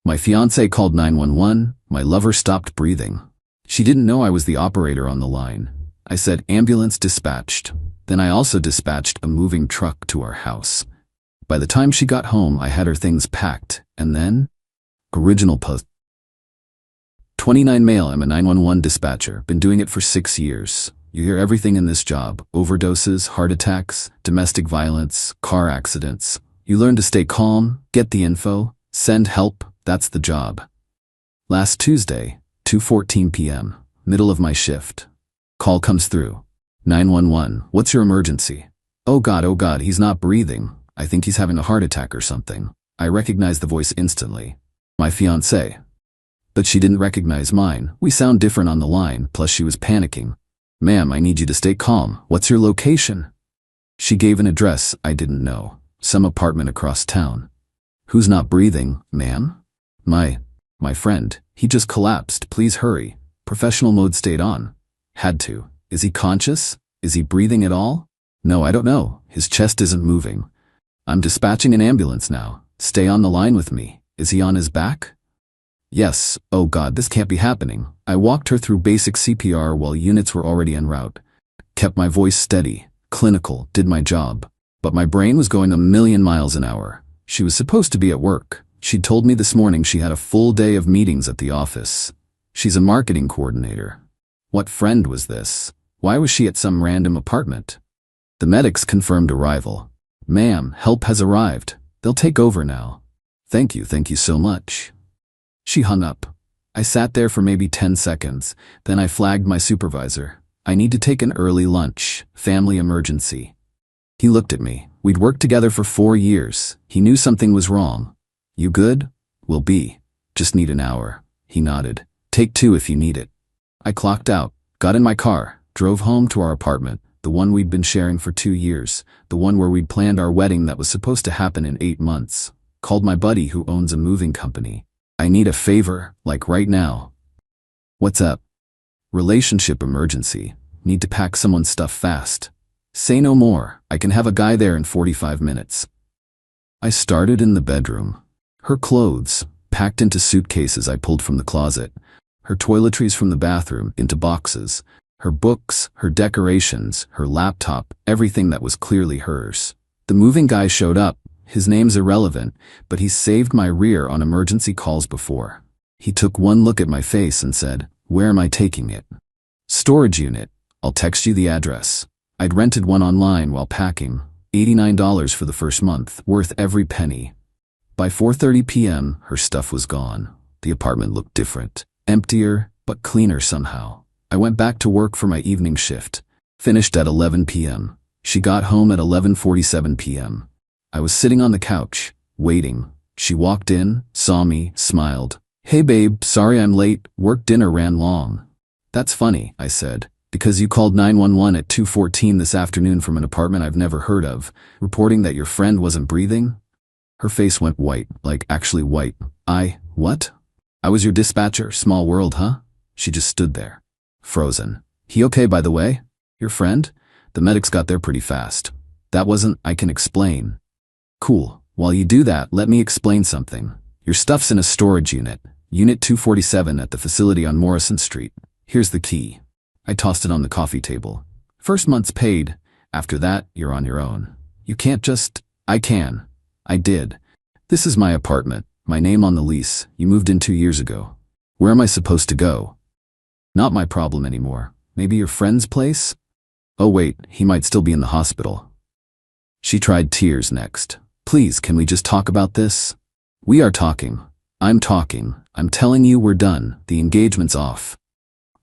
My fiancée called 911, my lover stopped breathing. She didn't know I was the operator on the line. I said, ambulance dispatched. Then I also dispatched a moving truck to our house. By the time she got home, I had her things packed, and then... Original post. 29 male, I'm a 911 dispatcher, been doing it for 6 years. You hear everything in this job: overdoses, heart attacks, domestic violence, car accidents. You learn to stay calm, get the info, send help, that's the job. Last Tuesday, 2:14 p.m., middle of my shift. Call comes through. 911, what's your emergency? Oh God, he's not breathing. I think he's having a heart attack or something. I recognized the voice instantly. My fiancée. But she didn't recognize mine. We sound different on the line, plus she was panicking. Ma'am, I need you to stay calm. What's your location? She gave an address I didn't know. Some apartment across town. Who's not breathing, ma'am? My friend. He just collapsed. Please hurry. Professional mode stayed on. Had to. Is he conscious? Is he breathing at all? No, I don't know. His chest isn't moving. I'm dispatching an ambulance now. Stay on the line with me. Is he on his back? Yes. Oh God, this can't be happening. I walked her through basic CPR while units were already en route. Kept my voice steady, clinical, did my job. But my brain was going a million miles an hour. She was supposed to be at work. She'd told me this morning she had a full day of meetings at the office. She's a marketing coordinator. What friend was this? Why was she at some random apartment? The medics confirmed arrival. Ma'am, help has arrived. They'll take over now. Thank you so much. She hung up. I sat there for maybe 10 seconds, then I flagged my supervisor. I need to take an early lunch, family emergency. He looked at me. We'd worked together for 4 years. He knew something was wrong. You good? Will be. Just need an hour. He nodded. Take 2 if you need it. I clocked out, got in my car, drove home to our apartment, the one we'd been sharing for 2 years, the one where we'd planned our wedding that was supposed to happen in 8 months. Called my buddy who owns a moving company. I need a favor, like right now. What's up? Relationship emergency. Need to pack someone's stuff fast. Say no more. I can have a guy there in 45 minutes. I started in the bedroom. Her clothes, packed into suitcases I pulled from the closet. Her toiletries from the bathroom into boxes. Her books, her decorations, her laptop, everything that was clearly hers. The moving guy showed up. His name's irrelevant, but he's saved my rear on emergency calls before. He took one look at my face and said, "Where am I taking it?" Storage unit. I'll text you the address. I'd rented one online while packing. $89 for the first month, worth every penny. By 4:30 p.m., her stuff was gone. The apartment looked different. Emptier, but cleaner somehow. I went back to work for my evening shift. Finished at 11 p.m. She got home at 11:47 p.m. I was sitting on the couch, waiting. She walked in, saw me, smiled. Hey babe, sorry I'm late, work dinner ran long. That's funny, I said, because you called 911 at 2:14 this afternoon from an apartment I've never heard of, reporting that your friend wasn't breathing? Her face went white, like actually white. What? I was your dispatcher, small world, huh? She just stood there, frozen. He okay, by the way? Your friend? The medics got there pretty fast. That wasn't, I can explain. Cool. While you do that, let me explain something. Your stuff's in a storage unit, Unit 247 at the facility on Morrison Street. Here's the key. I tossed it on the coffee table. First month's paid. After that, you're on your own. You can't just... I can. I did. This is my apartment, my name on the lease. You moved in 2 years ago. Where am I supposed to go? Not my problem anymore. Maybe your friend's place? Oh wait, he might still be in the hospital. She tried tears next. Please, can we just talk about this? We are talking. I'm talking. I'm telling you we're done. The engagement's off.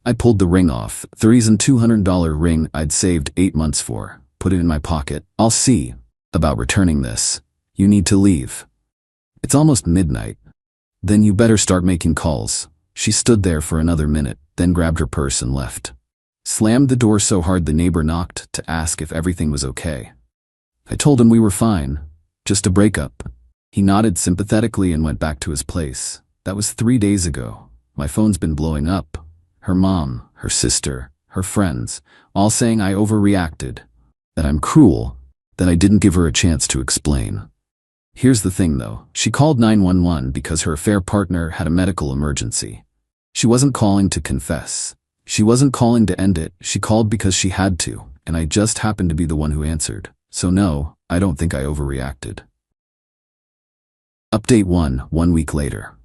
I pulled the ring off, the reason $200 ring I'd saved 8 months for. Put it in my pocket. I'll see about returning this. You need to leave. It's almost midnight. Then you better start making calls. She stood there for another minute, then grabbed her purse and left. Slammed the door so hard the neighbor knocked to ask if everything was okay. I told him we were fine. Just a breakup. He nodded sympathetically and went back to his place. That was 3 days ago. My phone's been blowing up. Her mom, her sister, her friends, all saying I overreacted, that I'm cruel, that I didn't give her a chance to explain. Here's the thing though, she called 911 because her affair partner had a medical emergency. She wasn't calling to confess. She wasn't calling to end it, she called because she had to, and I just happened to be the one who answered. So no, I don't think I overreacted. Update 1 week later.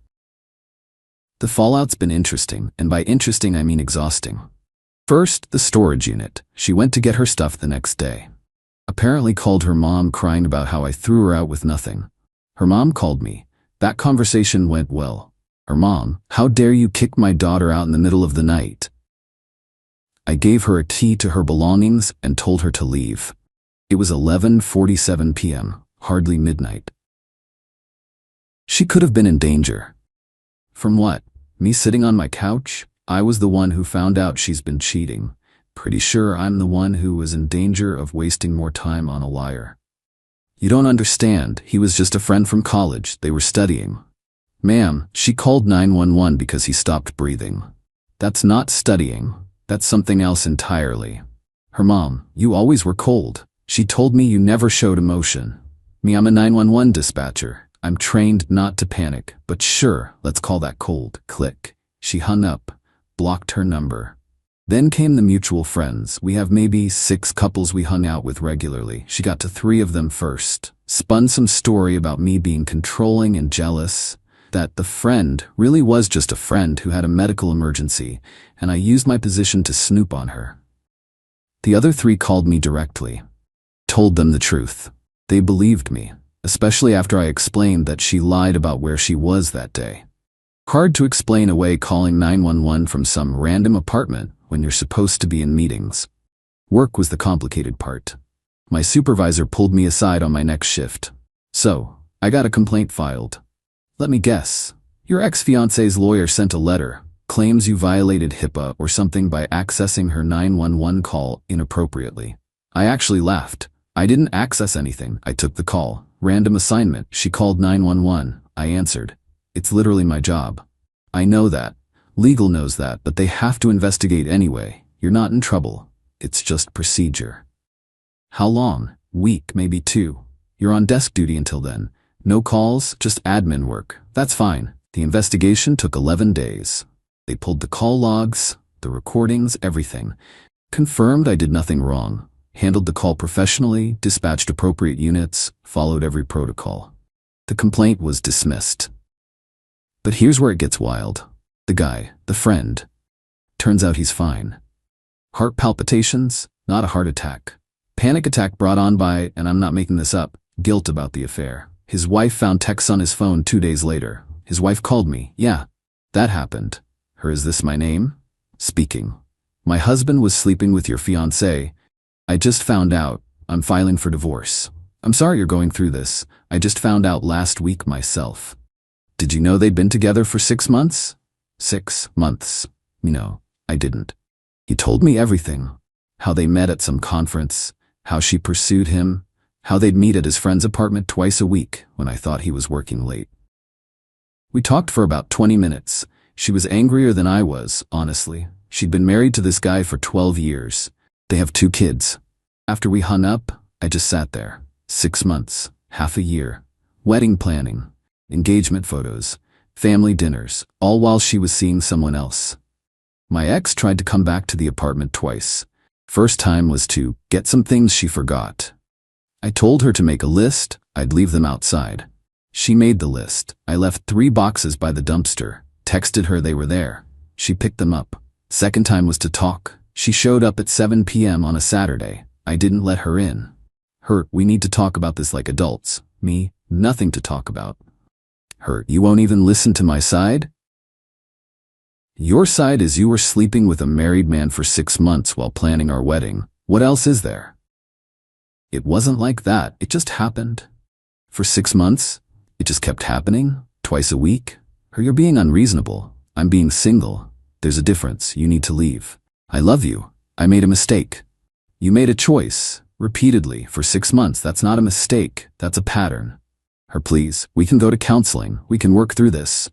The fallout's been interesting, and by interesting I mean exhausting. First, the storage unit. She went to get her stuff the next day. Apparently called her mom crying about how I threw her out with nothing. Her mom called me. That conversation went well. Her mom, how dare you kick my daughter out in the middle of the night? I gave her a key to her belongings and told her to leave. It was 11:47 p.m., hardly midnight. She could have been in danger. From what? Me sitting on my couch? I was the one who found out she's been cheating. Pretty sure I'm the one who was in danger of wasting more time on a liar. You don't understand, he was just a friend from college, they were studying. Ma'am, she called 911 because he stopped breathing. That's not studying, that's something else entirely. Her mom, you always were cold. She told me you never showed emotion. Me, I'm a 911 dispatcher. I'm trained not to panic, but sure, let's call that cold. Click. She hung up, blocked her number. Then came the mutual friends. We have maybe 6 couples we hung out with regularly. She got to 3 of them first. Spun some story about me being controlling and jealous. That the friend really was just a friend who had a medical emergency, and I used my position to snoop on her. The other 3 called me directly. Told them the truth. They believed me, especially after I explained that she lied about where she was that day. Hard to explain away calling 911 from some random apartment when you're supposed to be in meetings. Work was the complicated part. My supervisor pulled me aside on my next shift. So, I got a complaint filed. Let me guess. Your ex-fiancée's lawyer sent a letter, claims you violated HIPAA or something by accessing her 911 call inappropriately. I actually laughed. I didn't access anything. I took the call. Random assignment. She called 911. I answered. It's literally my job. I know that. Legal knows that, but they have to investigate anyway. You're not in trouble. It's just procedure. How long? Week, maybe 2. You're on desk duty until then. No calls, just admin work. That's fine. The investigation took 11 days. They pulled the call logs, the recordings, everything. Confirmed I did nothing wrong. Handled the call professionally, dispatched appropriate units, followed every protocol. The complaint was dismissed. But here's where it gets wild. The guy, the friend. Turns out he's fine. Heart palpitations, not a heart attack. Panic attack brought on by, and I'm not making this up, guilt about the affair. His wife found texts on his phone 2 days later. His wife called me. Yeah, that happened. Her, is this my name? Speaking. My husband was sleeping with your fiancée. I just found out. I'm filing for divorce. I'm sorry you're going through this. I just found out last week myself. Did you know they'd been together for 6 months? 6 months. No, I didn't. He told me everything. How they met at some conference, how she pursued him, how they'd meet at his friend's apartment twice a week when I thought he was working late. We talked for about 20 minutes. She was angrier than I was, honestly. She'd been married to this guy for 12 years. They have 2 kids. After we hung up, I just sat there. 6 months, half a year. Wedding planning, engagement photos, family dinners, all while she was seeing someone else. My ex tried to come back to the apartment twice. First time was to get some things she forgot. I told her to make a list, I'd leave them outside. She made the list. I left 3 boxes by the dumpster, texted her they were there. She picked them up. Second time was to talk. She showed up at 7 p.m. on a Saturday. I didn't let her in. Her, we need to talk about this like adults. Me, nothing to talk about. Her, you won't even listen to my side? Your side is you were sleeping with a married man for 6 months while planning our wedding. What else is there? It wasn't like that. It just happened. For 6 months? It just kept happening? Twice a week? Or you're being unreasonable. I'm being single. There's a difference. You need to leave. I love you. I made a mistake. You made a choice. Repeatedly. For 6 months. That's not a mistake. That's a pattern. Her, please. We can go to counseling. We can work through this.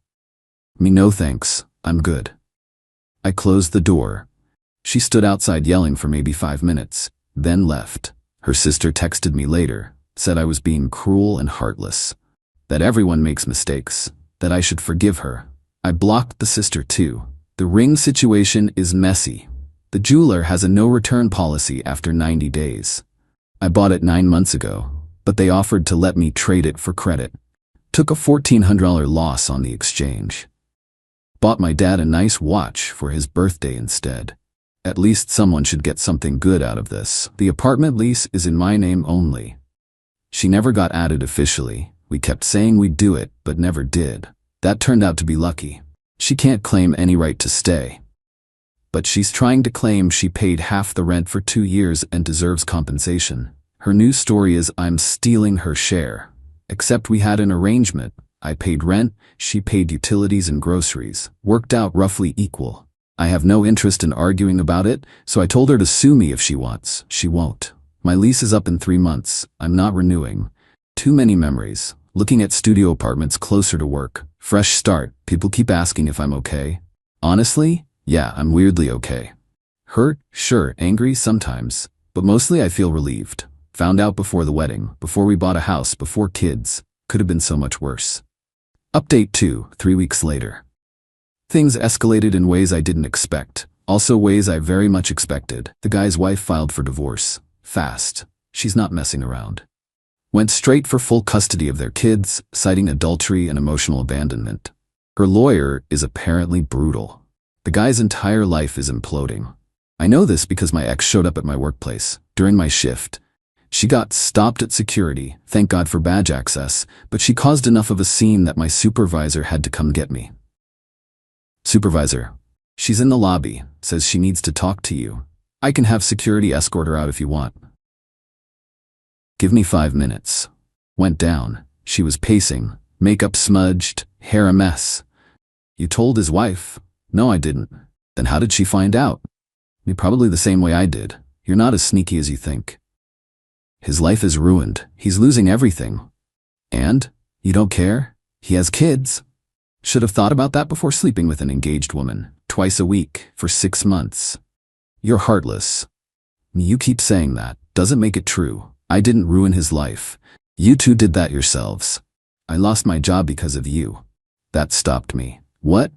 Me, no thanks. I'm good. I closed the door. She stood outside yelling for maybe 5 minutes, then left. Her sister texted me later, said I was being cruel and heartless. that everyone makes mistakes, that I should forgive her. I blocked the sister too. The ring situation is messy. The jeweler has a no-return policy after 90 days. I bought it 9 months ago, but they offered to let me trade it for credit. Took a $1,400 loss on the exchange. Bought my dad a nice watch for his birthday instead. At least someone should get something good out of this. The apartment lease is in my name only. She never got added officially. We kept saying we'd do it, but never did. That turned out to be lucky. She can't claim any right to stay. But she's trying to claim she paid half the rent for 2 years and deserves compensation. Her new story is I'm stealing her share. Except we had an arrangement. I paid rent, she paid utilities and groceries. Worked out roughly equal. I have no interest in arguing about it, so I told her to sue me if she wants. She won't. My lease is up in 3 months. I'm not renewing. Too many memories. Looking at studio apartments closer to work. Fresh start. People keep asking if I'm okay. Honestly, yeah, I'm weirdly okay. Hurt? Sure. Angry? Sometimes. But mostly I feel relieved. Found out before the wedding, before we bought a house, before kids. Could have been so much worse. Update 2, 3 weeks later. Things escalated in ways I didn't expect. Also ways I very much expected. The guy's wife filed for divorce. Fast. She's not messing around. Went straight for full custody of their kids, citing adultery and emotional abandonment. Her lawyer is apparently brutal. The guy's entire life is imploding. I know this because my ex showed up at my workplace during my shift. She got stopped at security, thank God for badge access, but she caused enough of a scene that my supervisor had to come get me. Supervisor. She's in the lobby, says she needs to talk to you. I can have security escort her out if you want. Give me 5 minutes. Went down. She was pacing, makeup smudged, hair a mess. You told his wife? No, I didn't. Then how did she find out? Probably the same way I did. You're not as sneaky as you think. His life is ruined. He's losing everything. And? You don't care? He has kids. Should have thought about that before sleeping with an engaged woman, twice a week, for 6 months. You're heartless. You keep saying that. Doesn't make it true. I didn't ruin his life. You two did that yourselves. I lost my job because of you. That stopped me. What?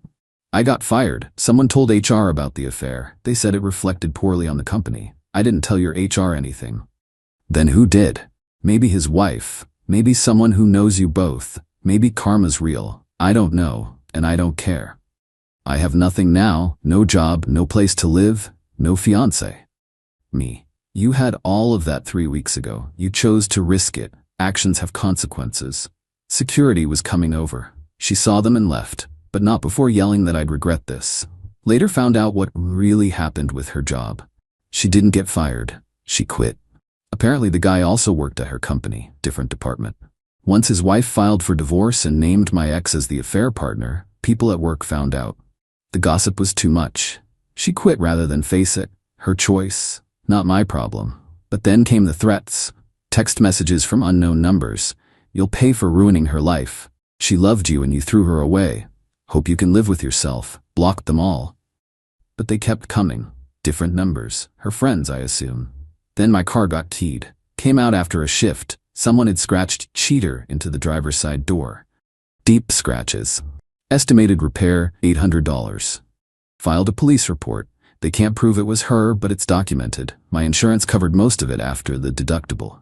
I got fired. Someone told HR about the affair. They said it reflected poorly on the company. I didn't tell your HR anything. Then who did? Maybe his wife. Maybe someone who knows you both. Maybe karma's real. I don't know, and I don't care. I have nothing now, no job, no place to live, no fiancé. Me. You had all of that 3 weeks ago. You chose to risk it. Actions have consequences. Security was coming over. She saw them and left, but not before yelling that I'd regret this. Later found out what really happened with her job. She didn't get fired. She quit. Apparently the guy also worked at her company, different department. Once his wife filed for divorce and named my ex as the affair partner, people at work found out. The gossip was too much. She quit rather than face it. Her choice. Not my problem. But then came the threats. Text messages from unknown numbers. You'll pay for ruining her life. She loved you and you threw her away. Hope you can live with yourself. Blocked them all. But they kept coming. Different numbers. Her friends, I assume. Then my car got keyed. Came out after a shift. Someone had scratched cheater into the driver's side door. Deep scratches. Estimated repair, $800. Filed a police report. They can't prove it was her, but it's documented. My insurance covered most of it after the deductible.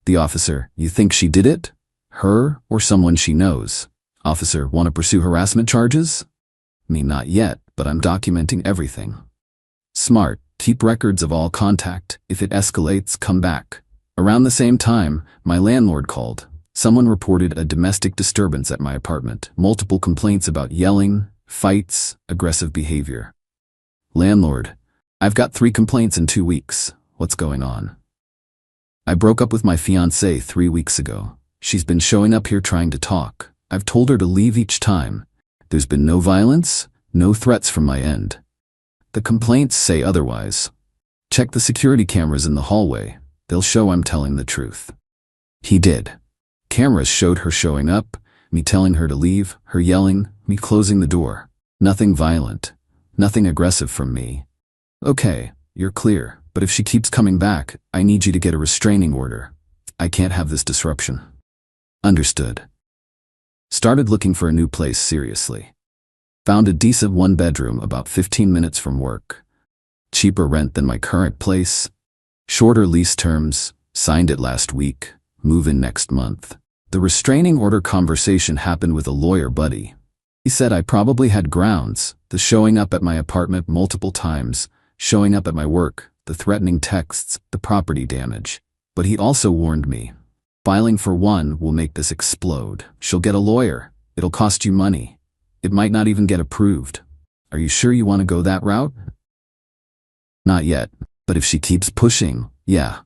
The officer, you think she did it? Her or someone she knows? Officer, want to pursue harassment charges? Me, not yet, but I'm documenting everything. Smart, keep records of all contact. If it escalates, come back. Around the same time, my landlord called. Someone reported a domestic disturbance at my apartment. Multiple complaints about yelling, fights, aggressive behavior. Landlord, I've got 3 complaints in 2 weeks. What's going on? I broke up with my fiancée 3 weeks ago. She's been showing up here trying to talk. I've told her to leave each time. There's been no violence, no threats from my end. The complaints say otherwise. Check the security cameras in the hallway. They'll show I'm telling the truth. He did. Cameras showed her showing up, me telling her to leave, her yelling, me closing the door. Nothing violent. Nothing aggressive from me. Okay, you're clear, but if she keeps coming back, I need you to get a restraining order. I can't have this disruption. Understood. Started looking for a new place seriously. Found a decent one-bedroom about 15 minutes from work. Cheaper rent than my current place. Shorter lease terms. Signed it last week. Move in next month. The restraining order conversation happened with a lawyer buddy. He said I probably had grounds, the showing up at my apartment multiple times, showing up at my work, the threatening texts, the property damage. But he also warned me. Filing for one will make this explode. She'll get a lawyer. It'll cost you money. It might not even get approved. Are you sure you want to go that route? Not yet, but if she keeps pushing, yeah.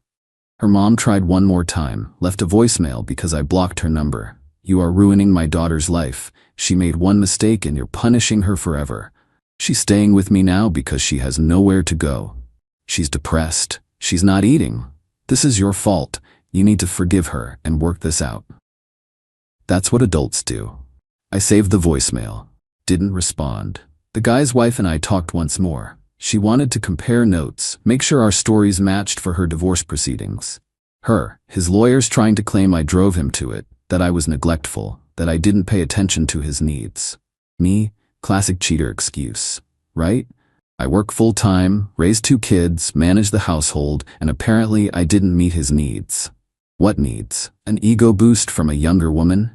Her mom tried one more time, left a voicemail because I blocked her number. You are ruining my daughter's life. She made one mistake and you're punishing her forever. She's staying with me now because she has nowhere to go. She's depressed. She's not eating. This is your fault. You need to forgive her and work this out. That's what adults do. I saved the voicemail. Didn't respond. The guy's wife and I talked once more. She wanted to compare notes, make sure our stories matched for her divorce proceedings. His lawyers trying to claim I drove him to it, that I was neglectful, that I didn't pay attention to his needs. Me, classic cheater excuse, right? I work full-time, raise 2 kids, manage the household, and apparently I didn't meet his needs. What needs? An ego boost from a younger woman?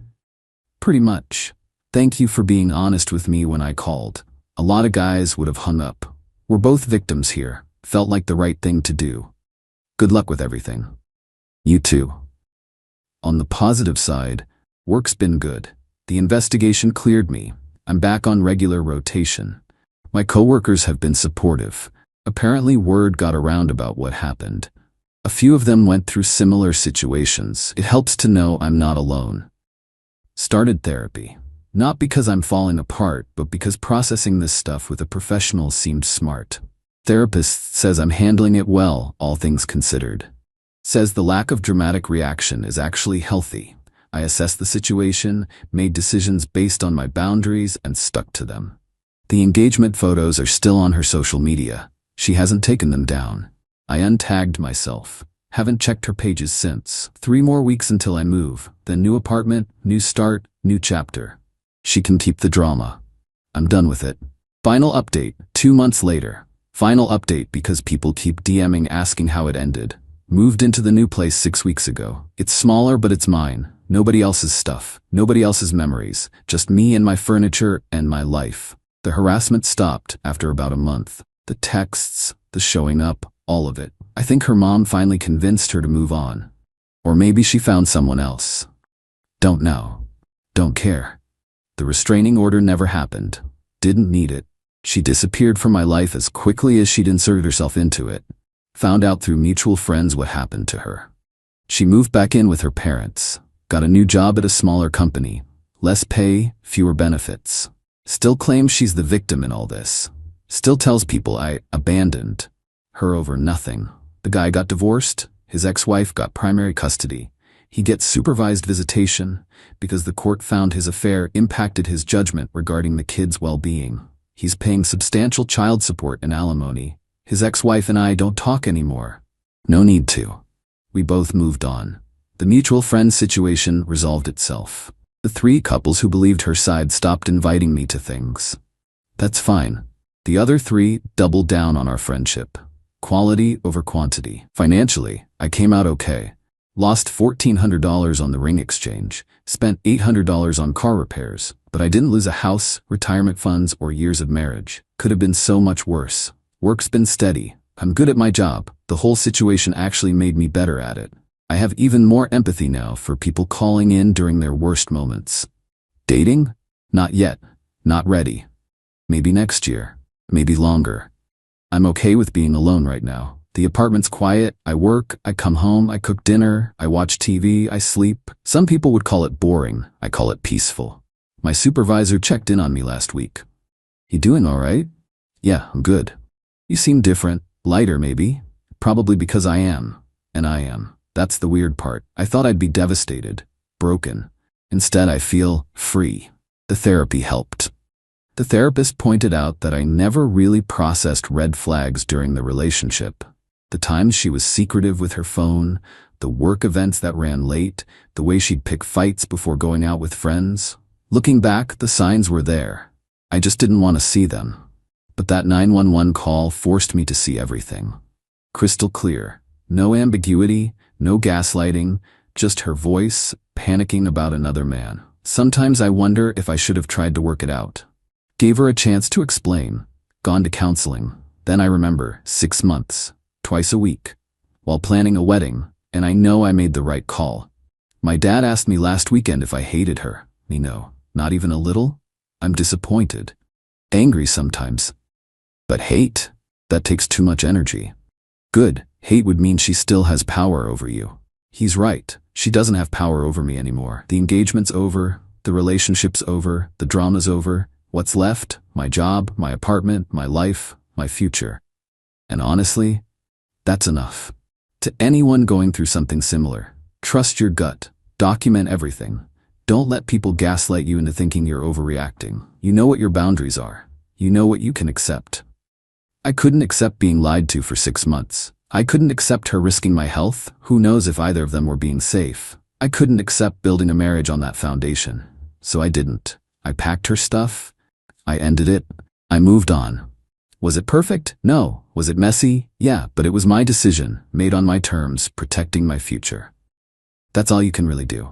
Pretty much. Thank you for being honest with me when I called. A lot of guys would have hung up. We're both victims here. Felt like the right thing to do. Good luck with everything. You too. On the positive side, work's been good. The investigation cleared me. I'm back on regular rotation. My coworkers have been supportive. Apparently word got around about what happened. A few of them went through similar situations. It helps to know I'm not alone. Started therapy. Not because I'm falling apart, but because processing this stuff with a professional seemed smart. Therapist says I'm handling it well, all things considered. Says the lack of dramatic reaction is actually healthy. I assessed the situation, made decisions based on my boundaries, and stuck to them. The engagement photos are still on her social media. She hasn't taken them down. I untagged myself. Haven't checked her pages since. 3 more weeks until I move. Then new apartment, new start, new chapter. She can keep the drama. I'm done with it. Final update, 2 months later. Final update because people keep DMing asking how it ended. Moved into the new place 6 weeks ago. It's smaller, but it's mine. Nobody else's stuff. Nobody else's memories. Just me and my furniture and my life. The harassment stopped after about a month. The texts, the showing up, all of it. I think her mom finally convinced her to move on. Or maybe she found someone else. Don't know. Don't care. The restraining order never happened. Didn't need it. She disappeared from my life as quickly as she'd inserted herself into it. Found out through mutual friends what happened to her. She moved back in with her parents. Got a new job at a smaller company. Less pay, fewer benefits. Still claims she's the victim in all this. Still tells people I abandoned her over nothing. The guy got divorced. His ex-wife got primary custody. He gets supervised visitation because the court found his affair impacted his judgment regarding the kids' well-being. He's paying substantial child support and alimony. His ex-wife and I don't talk anymore. No need to. We both moved on. The mutual friend situation resolved itself. The 3 couples who believed her side stopped inviting me to things. That's fine. The other 3 doubled down on our friendship. Quality over quantity. Financially, I came out okay. Lost $1,400 on the ring exchange, spent $800 on car repairs, but I didn't lose a house, retirement funds, or years of marriage. Could have been so much worse. Work's been steady. I'm good at my job. The whole situation actually made me better at it. I have even more empathy now for people calling in during their worst moments. Dating? Not yet. Not ready. Maybe next year. Maybe longer. I'm okay with being alone right now. The apartment's quiet, I work, I come home, I cook dinner, I watch TV, I sleep. Some people would call it boring, I call it peaceful. My supervisor checked in on me last week. You doing all right? Yeah, I'm good. You seem different, lighter maybe. Probably because I am. And I am. That's the weird part. I thought I'd be devastated, broken. Instead I feel free. The therapy helped. The therapist pointed out that I never really processed red flags during the relationship. The times she was secretive with her phone, the work events that ran late, the way she'd pick fights before going out with friends. Looking back, the signs were there. I just didn't want to see them. But that 911 call forced me to see everything. Crystal clear. No ambiguity, no gaslighting, just her voice, panicking about another man. Sometimes I wonder if I should have tried to work it out. Gave her a chance to explain. Gone to counseling. Then I remember, 6 months, twice a week, while planning a wedding, and I know I made the right call. My dad asked me last weekend if I hated her. No, not even a little. I'm disappointed. Angry sometimes. But hate? That takes too much energy. Good. Hate would mean she still has power over you. He's right. She doesn't have power over me anymore. The engagement's over. The relationship's over. The drama's over. What's left? My job, my apartment, my life, my future. And honestly, that's enough. To anyone going through something similar, trust your gut. Document everything. Don't let people gaslight you into thinking you're overreacting. You know what your boundaries are. You know what you can accept. I couldn't accept being lied to for 6 months. I couldn't accept her risking my health. Who knows if either of them were being safe. I couldn't accept building a marriage on that foundation. So I didn't. I packed her stuff. I ended it. I moved on. Was it perfect? No. Was it messy? Yeah, but it was my decision, made on my terms, protecting my future. That's all you can really do.